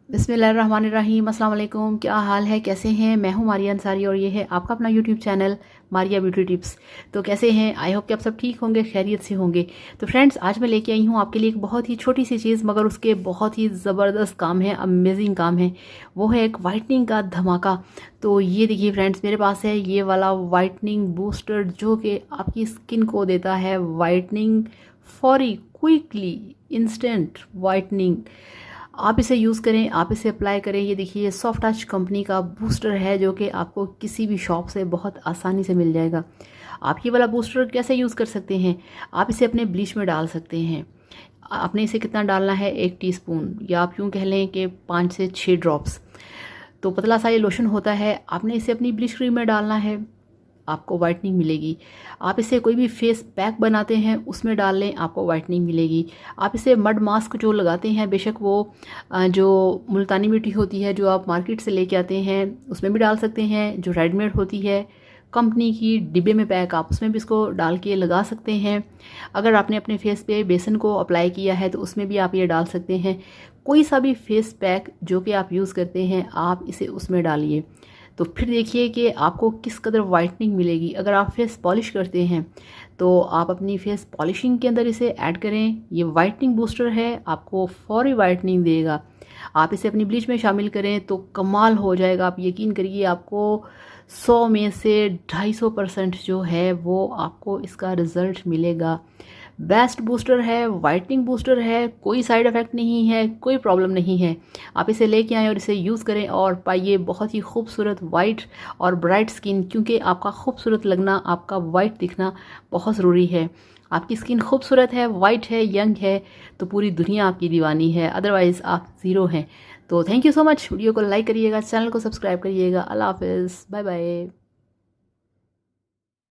बिस्मिल्लाहिर्रहमानिर्रहीम, अस्सलाम वालेकुम। क्या हाल है, कैसे हैं? मैं हूं मारिया अंसारी और ये है आपका अपना YouTube channel Maria beauty tips. तो कैसे हैं? आई होप कि आप सब ठीक होंगे, खैरियत से होंगे। तो फ्रेंड्स, आज मैं लेके आई हूं आपके लिए एक बहुत ही छोटी सी चीज़, मगर उसके बहुत ही ज़बरदस्त काम है, अमेजिंग काम है। वो है एक वाइटनिंग का धमाका। तो ये देखिए फ्रेंड्स, मेरे पास है ये वाला वाइटनिंग बूस्टर, जो कि आपकी स्किन को देता है वाइटनिंग, फौरी, क्विकली, इंस्टेंट वाइटनिंग। आप इसे यूज़ करें, आप इसे अप्लाई करें। ये देखिए, ये सॉफ्ट टच कंपनी का बूस्टर है, जो कि आपको किसी भी शॉप से बहुत आसानी से मिल जाएगा। आप ये वाला बूस्टर कैसे यूज़ कर सकते हैं? आप इसे अपने ब्लीच में डाल सकते हैं। आपने इसे कितना डालना है? 1 टीस्पून, या आप यूँ कह लें कि 5 से 6 ड्रॉप्स। तो पतला सा ये लोशन होता है, आपने इसे अपनी ब्लीच क्रीम में डालना है, आपको वाइटनिंग मिलेगी। आप इसे कोई भी फेस पैक बनाते हैं उसमें डाल लें, आपको वाइटनिंग मिलेगी। आप इसे मड मास्क जो लगाते हैं, बेशक वो जो मुल्तानी मिट्टी होती है जो आप मार्केट से लेके आते हैं उसमें भी डाल सकते हैं, जो रेडीमेड होती है कंपनी की डिब्बे में पैक, आप उसमें भी इसको डाल के लगा सकते हैं। अगर आपने अपने फेस पे बेसन को अप्लाई किया है तो उसमें भी आप ये डाल सकते हैं। कोई सा भी फेस पैक जो कि आप यूज़ करते हैं, आप इसे उसमें डालिए, तो फिर देखिए कि आपको किस कदर वाइटनिंग मिलेगी। अगर आप फेस पॉलिश करते हैं तो आप अपनी फेस पॉलिशिंग के अंदर इसे ऐड करें। ये वाइटनिंग बूस्टर है, आपको फौरी वाइटनिंग देगा। आप इसे अपनी ब्लीच में शामिल करें तो कमाल हो जाएगा। आप यकीन करिए, आपको 100 में से 250% जो है वो आपको इसका रिज़ल्ट मिलेगा। बेस्ट बूस्टर है, वाइटनिंग बूस्टर है, कोई साइड इफ़ेक्ट नहीं है, कोई प्रॉब्लम नहीं है। आप इसे लेके आएँ और इसे यूज़ करें और पाइए बहुत ही खूबसूरत वाइट और ब्राइट स्किन, क्योंकि आपका खूबसूरत लगना, आपका वाइट दिखना बहुत ज़रूरी है। आपकी स्किन खूबसूरत है, वाइट है, यंग है, तो पूरी दुनिया आपकी दीवानी है, अदरवाइज़ आप ज़ीरो हैं। तो thank you so much. Video को लाइक करिएगा, चैनल को सब्सक्राइब करिएगा। अल्लाह हाफ़िज़, बाय बाय।